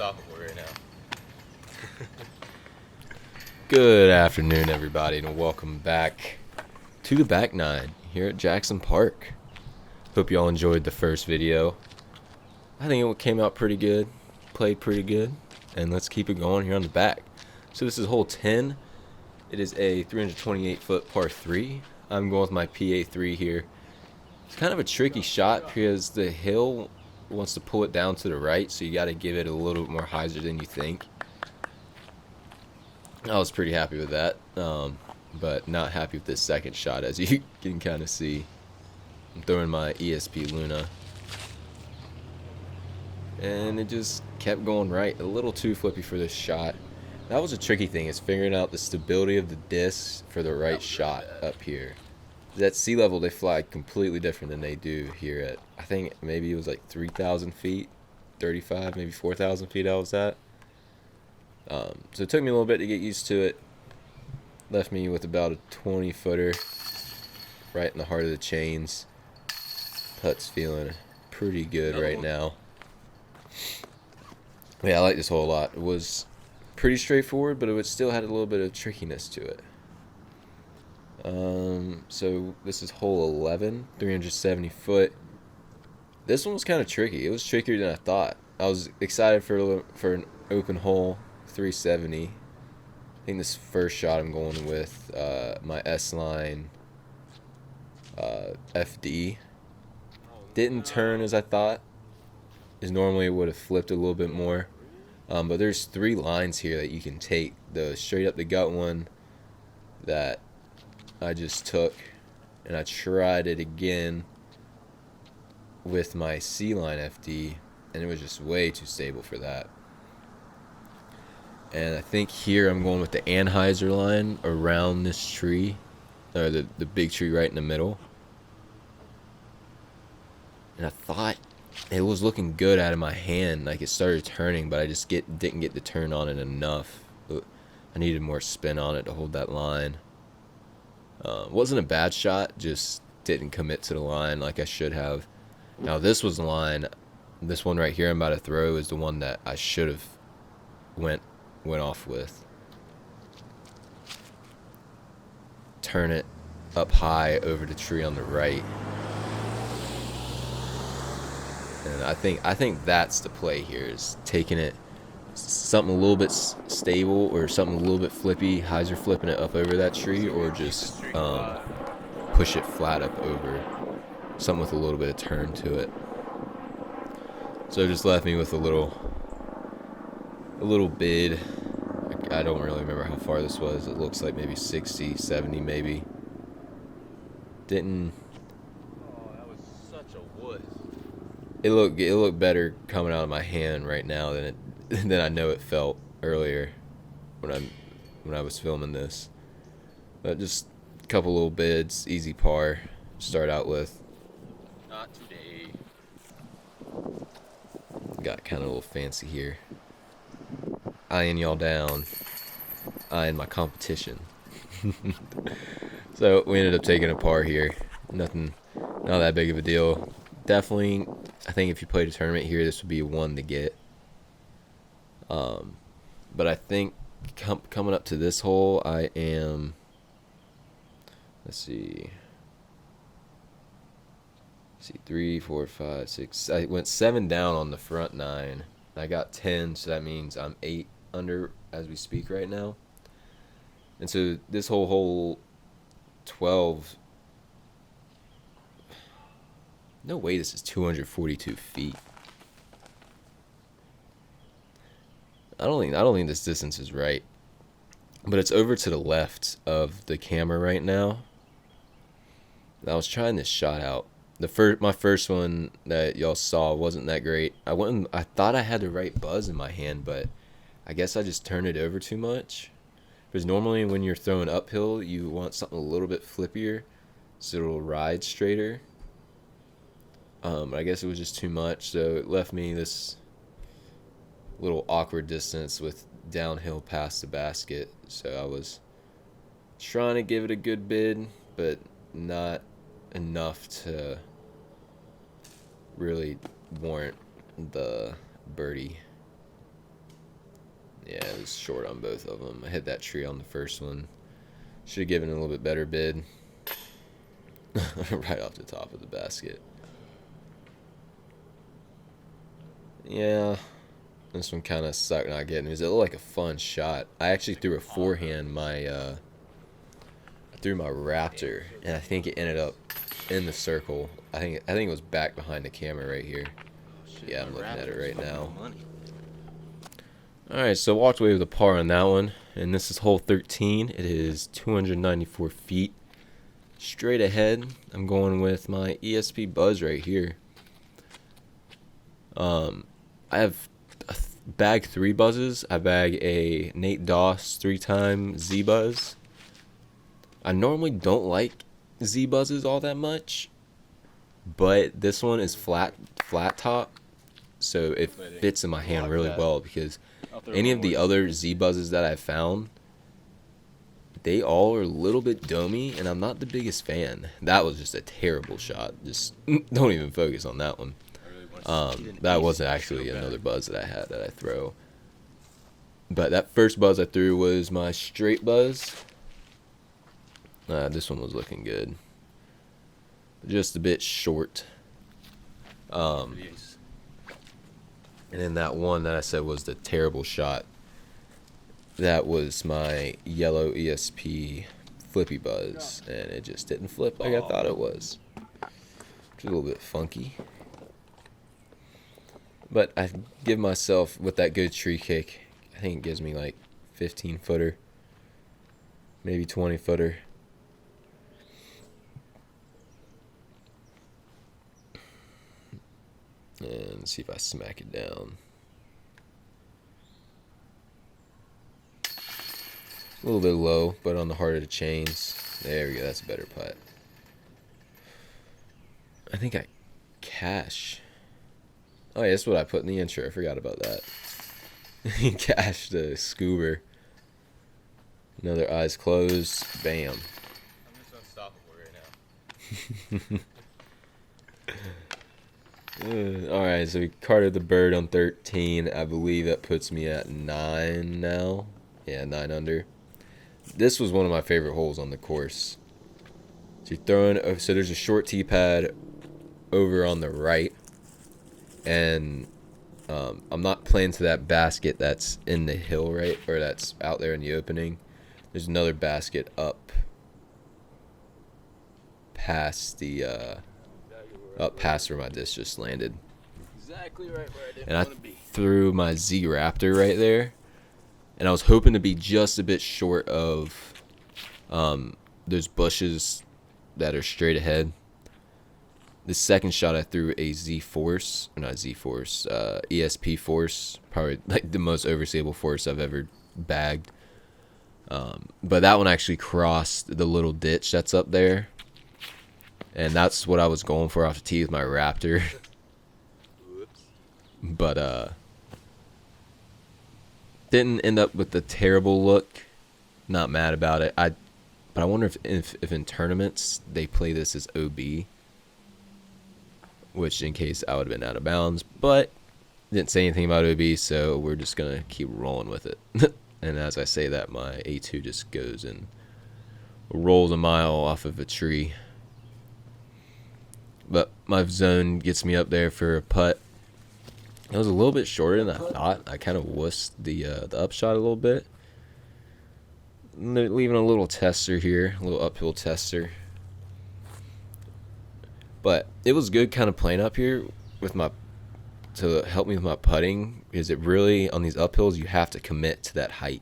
unstoppable right now. Good afternoon, everybody, and welcome back to the Back Nine here at Jackson Park. Hope you all enjoyed the first video. I think it came out pretty good, played pretty good, and let's keep it going here on the back. So this is hole 10. It is a 328-foot par 3. I'm going with my PA3 here. It's kind of a tricky shot because the hill wants to pull it down to the right, so you got to give it a little bit more hyzer than you think. I was pretty happy with that, but not happy with this second shot, as you can kind of see. I'm throwing my ESP Luna, and it just kept going right. A little too flippy for this shot. That was a tricky thing, is figuring out the stability of the disc for the right shot up here. At sea level, they fly completely different than they do here at, I think maybe it was like 3,000 feet, 35, maybe 4,000 feet I was at. So it took me a little bit to get used to it. Left me with about a 20-footer right in the heart of the chains. Putt's feeling pretty good right now. Yeah, I like this hole a lot. It was pretty straightforward, but it still had a little bit of trickiness to it. So this is hole 11, 370 foot. This one was kind of tricky. It was trickier than I thought. I was excited for an open hole, 370. I think this first shot I'm going with my S-Line FD. Didn't turn as I thought, as normally it would have flipped a little bit more. But there's 3 lines here that you can take. The straight up the gut one that I just took, and I tried it again with my C-Line FD, and it was just way too stable for that. And I think here I'm going with the Anheuser line around this tree, or the big tree right in the middle. And I thought it was looking good out of my hand, like it started turning, but I just didn't get the turn on it enough. I needed more spin on it to hold that line. Wasn't a bad shot, just didn't commit to the line like I should have. Now this was the line, this one right here I'm about to throw is the one that I should have went off with. Turn it up high over the tree on the right. And I think that's the play here, is taking it something a little bit stable or something a little bit flippy, hyzer flipping it up over that tree, or just push it flat up over, something with a little bit of turn to it. So it just left me with a little bid. I don't really remember how far this was. It looks like maybe 60, 70 maybe. Didn't. Oh, that was such a wuss. It looked better coming out of my hand right now than I know it felt earlier when I was filming this. But just a couple little bids, easy par to start out with. Not today. Got kind of a little fancy here. Eyeing y'all down. Eyeing my competition. So we ended up taking a par here. Not that big of a deal. Definitely, I think if you played a tournament here, this would be one to get. But I think coming up to this hole, I am. Let's see. 3, 4, 5, 6. I went 7 down on the front 9. I got 10, so that means I'm 8 under as we speak right now. And so this whole hole 12. No way this is 242 feet. I don't think this distance is right. But it's over to the left of the camera right now. I was trying this shot out. My first one that y'all saw wasn't that great. I thought I had the right buzz in my hand, but I guess I just turned it over too much. Because normally when you're throwing uphill, you want something a little bit flippier, so it'll ride straighter. I guess it was just too much, so it left me this little awkward distance with downhill past the basket. So I was trying to give it a good bid, but not enough to really warrant the birdie. Yeah, it was short on both of them. I hit that tree on the first one. Should have given a little bit better bid. Right off the top of the basket. Yeah, this one kind of sucked not getting it. It looked like a fun shot. I actually threw a forehand. I threw my Raptor, and I think it ended up in the circle. I think it was back behind the camera right here. Yeah, I'm looking at it right now. Alright, so walked away with a par on that one. And this is hole 13. It is 294 feet. Straight ahead, I'm going with my ESP Buzz right here. I have bag 3 buzzes. I bag a Nate Doss 3-time Z Buzz. I normally don't like Z Buzzes all that much, but this one is flat top, so it fits in my hand really well because any of the other Z Buzzes that I've found, they all are a little bit domey, and I'm not the biggest fan. That was just a terrible shot. Just don't even focus on that one. That wasn't actually another buzz that I had that I throw. But that first buzz I threw was my straight buzz. This one was looking good. Just a bit short. And then that one that I said was the terrible shot, that was my yellow ESP flippy buzz, and it just didn't flip like I thought it was. Which is a little bit funky. But I give myself, with that good tree kick, I think it gives me like 15 footer, maybe 20 footer. And see if I smack it down. A little bit low, but on the heart of the chains. There we go, that's a better putt. I think I cash. Oh yeah, that's what I put in the intro. I forgot about that. Cash the Scoober. Another eyes closed. Bam. I'm just unstoppable right now. Alright, so we carded the bird on 13. I believe that puts me at 9 now. Yeah, 9 under. This was one of my favorite holes on the course. So you're throwing, so there's a short tee pad over on the right. And I'm not playing to that basket that's in the hill, right? Or that's out there in the opening. There's another basket up past the up past where my disc just landed. Exactly right where I didn't And I want to be. threw my Z Raptor right there. And I was hoping to be just a bit short of those bushes that are straight ahead. The second shot I threw a Z Force, or not Z Force, ESP Force, probably like the most overstable force I've ever bagged. But that one actually crossed the little ditch that's up there. And that's what I was going for off the tee with my Raptor. Whoops. But didn't end up with the terrible look. Not mad about it. But I wonder if in tournaments they play this as OB, which in case I would have been out of bounds. But didn't say anything about OB, so we're just gonna keep rolling with it. And as I say that, my A2 just goes and rolls a mile off of a tree. But my zone gets me up there for a putt. It was a little bit shorter than I thought. I kind of wussed the upshot a little bit. Leaving a little tester here, a little uphill tester. But it was good kind of playing up here with to help me with my putting, because it really, on these uphills, you have to commit to that height.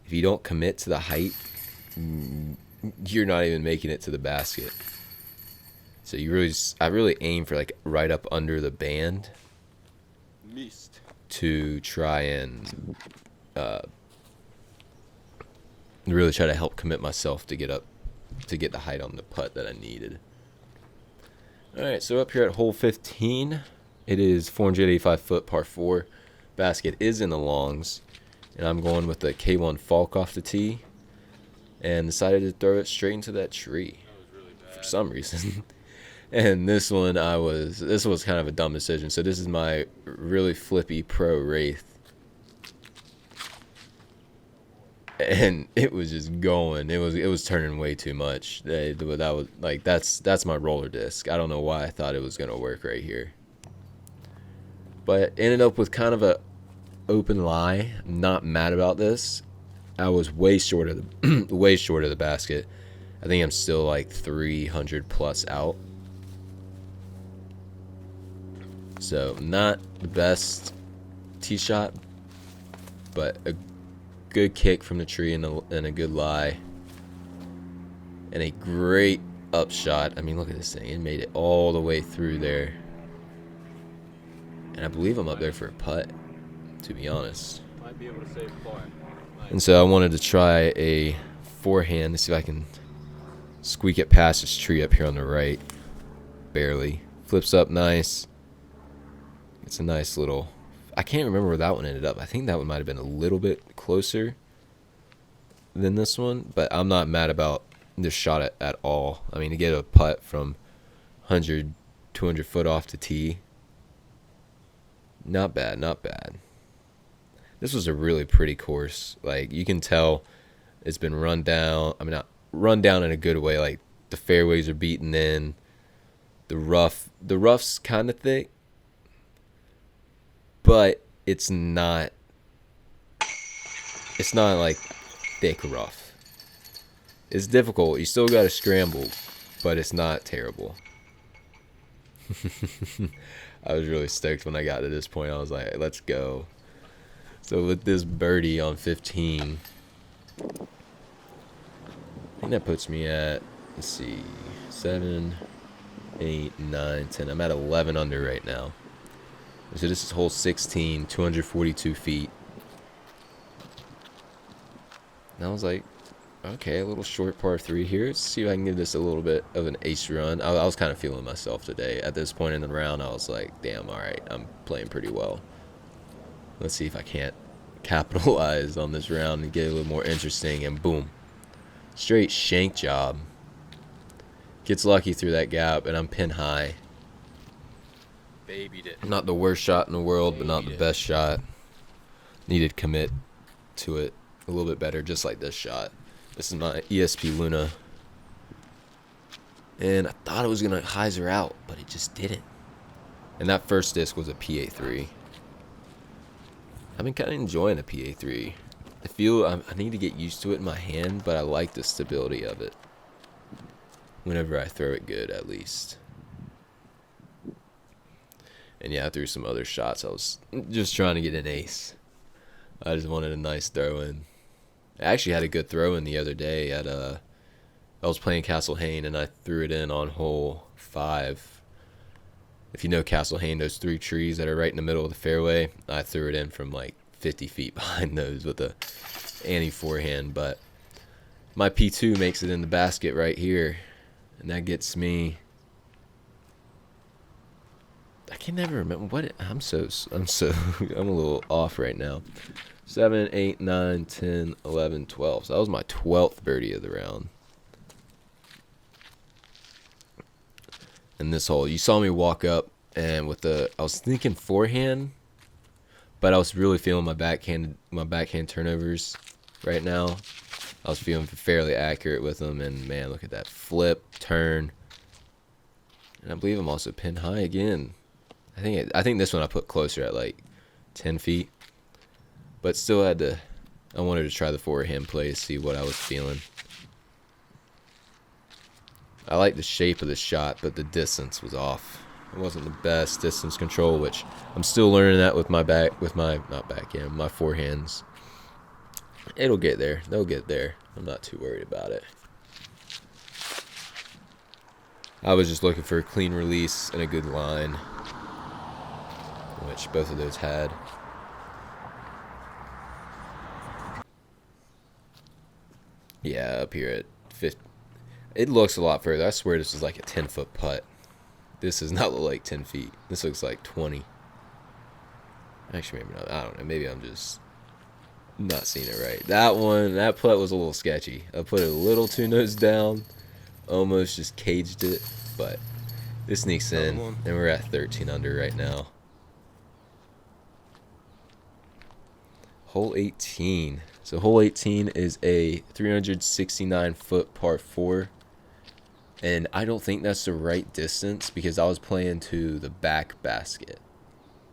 If you don't commit to the height, you're not even making it to the basket. So I really aim for like right up under the band. Missed. To try and really try to help commit myself to get the height on the putt that I needed. Alright, so up here at hole 15, it is 485 foot par 4. Basket is in the longs, and I'm going with the K1 Falk off the tee, and decided to throw it straight into that tree for some reason. And this one this was kind of a dumb decision. So this is my really flippy Pro Wraith. and it was just going. It was turning way too much. That was like that's my roller disc. I don't know why I thought it was gonna work right here, but ended up with kind of a open lie. I'm not mad about this. I was way short of the way short of the basket. I think I'm still like 300 plus out. So not the best tee shot, but a good kick from the tree and a good lie. And a great upshot. I mean, look at this thing. It made it all the way through there. And I believe I'm up there for a putt, to be honest. Might be able to save par. And so I wanted to try a forehand to see if I can squeak it past this tree up here on the right. Barely. Flips up nice. It's a nice little... I can't remember where that one ended up. I think that one might have been a little bit closer than this one. But I'm not mad about this shot at all. I mean, to get a putt from 100, 200 foot off the tee. Not bad, not bad. This was a really pretty course. Like, you can tell it's been run down. I mean, not run down in a good way. Like, the fairways are beaten in. The rough's kind of thick, but it's not like thick rough. It's difficult. You still got to scramble, but it's not terrible. I was really stoked when I got to this point. I was like, let's go. So with this birdie on 15, I think that puts me at, let's see, 7, 8, 9, 10. I'm at 11 under right now. So this is hole 16, 242 feet. And I was like, okay, a little short par 3 here. Let's see if I can give this a little bit of an ace run. I was kind of feeling myself today. At this point in the round, I was like, damn, all right, I'm playing pretty well. Let's see if I can't capitalize on this round and get it a little more interesting. And boom, straight shank job. Gets lucky through that gap, and I'm pin high. Babied it. Not the worst shot in the world, but not the best shot. Needed commit to it a little bit better, just like this shot. This is my ESP Luna. And I thought it was going to hyzer out, but it just didn't. And that first disc was a PA3. I've been kind of enjoying the PA3. I feel I need to get used to it in my hand, but I like the stability of it. Whenever I throw it good, at least. And yeah, I threw some other shots. I was just trying to get an ace. I just wanted a nice throw in. I actually had a good throw in the other day at I was playing Castle Hayne, and I threw it in on hole 5. If you know Castle Hayne, those 3 trees that are right in the middle of the fairway, I threw it in from like 50 feet behind those with a Annie forehand. But my P2 makes it in the basket right here, and that gets me. I can never remember what I'm a little off right now. 7, 8, 9, 10, 11, 12. So that was my 12th birdie of the round. And this hole, you saw me walk up, and I was thinking forehand, but I was really feeling my backhand turnovers right now. I was feeling fairly accurate with them, and man, look at that flip, turn. And I believe I'm also pinned high again. I think this one I put closer at like 10 feet. But still I wanted to try the forehand play to see what I was feeling. I like the shape of the shot, but the distance was off. It wasn't the best distance control, which I'm still learning that with my my forehands. It'll get there. They'll get there. I'm not too worried about it. I was just looking for a clean release and a good line, which both of those had. Yeah, up here at 50. It looks a lot further. I swear this is like a 10-foot putt. This does not look like 10 feet. This looks like 20. Actually, maybe not. I don't know. Maybe I'm just not seeing it right. That putt was a little sketchy. I put it a little too nose down. Almost just caged it. But this sneaks in. And we're at 13 under right now. Hole 18. So hole 18 is a 369-foot par 4. And I don't think that's the right distance because I was playing to the back basket.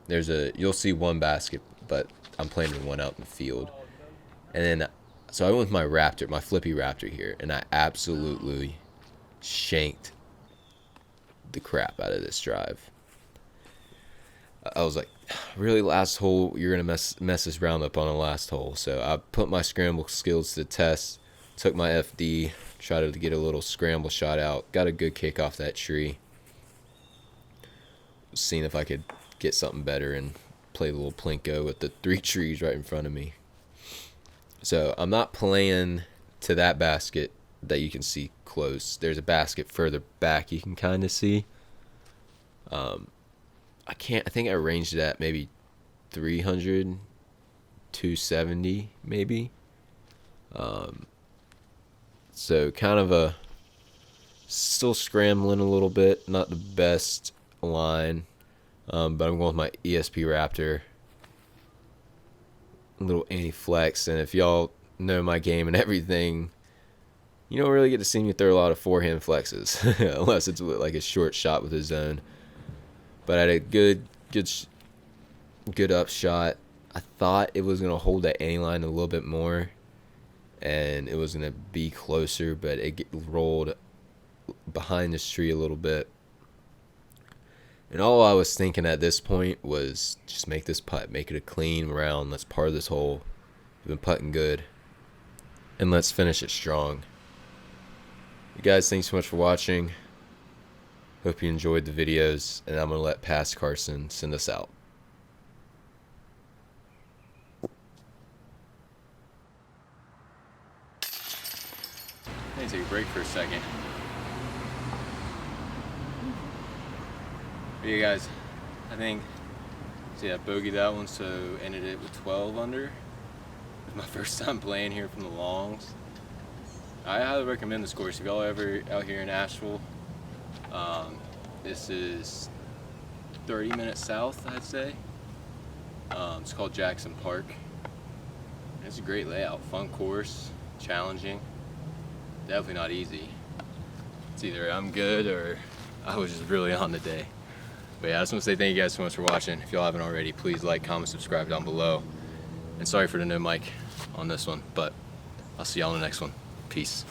You'll see one basket, but I'm playing one out in the field. And then, so I went with my Raptor, my flippy Raptor here, and I absolutely shanked the crap out of this drive. I was like, really, last hole, you're going to mess this round up on the last hole. So I put my scramble skills to the test, took my FD, tried to get a little scramble shot out, got a good kick off that tree. Seeing if I could get something better and play a little plinko with the 3 trees right in front of me. So I'm not playing to that basket that you can see close. There's a basket further back you can kind of see. I think I ranged it at maybe 300, 270 maybe. So kind of still scrambling a little bit, not the best line, but I'm going with my ESP Raptor, a little anti-flex, and if y'all know my game and everything, you don't really get to see me throw a lot of forehand flexes, unless it's like a short shot with a zone. But I had a good upshot. I thought it was gonna hold that ante line a little bit more, and it was gonna be closer, but it rolled behind this tree a little bit. And all I was thinking at this point was just make this putt, make it a clean round. Let's par this hole. We've been putting good, and let's finish it strong. You guys, thanks so much for watching. Hope you enjoyed the videos, and I'm going to let Past Carson send us out. Let me take a break for a second. But yeah, guys, I think, I bogeyed that one, so ended it with 12 under. It was my first time playing here from the longs. I highly recommend this course if y'all ever out here in Asheville. This is 30 minutes south, I'd say. It's called Jackson Park. It's a great layout, fun course, challenging. Definitely not easy. It's either I'm good or I was just really on the day. But yeah, I just want to say thank you guys so much for watching. If y'all haven't already, please like, comment, subscribe down below. And sorry for the no mic on this one, but I'll see y'all in the next one. Peace.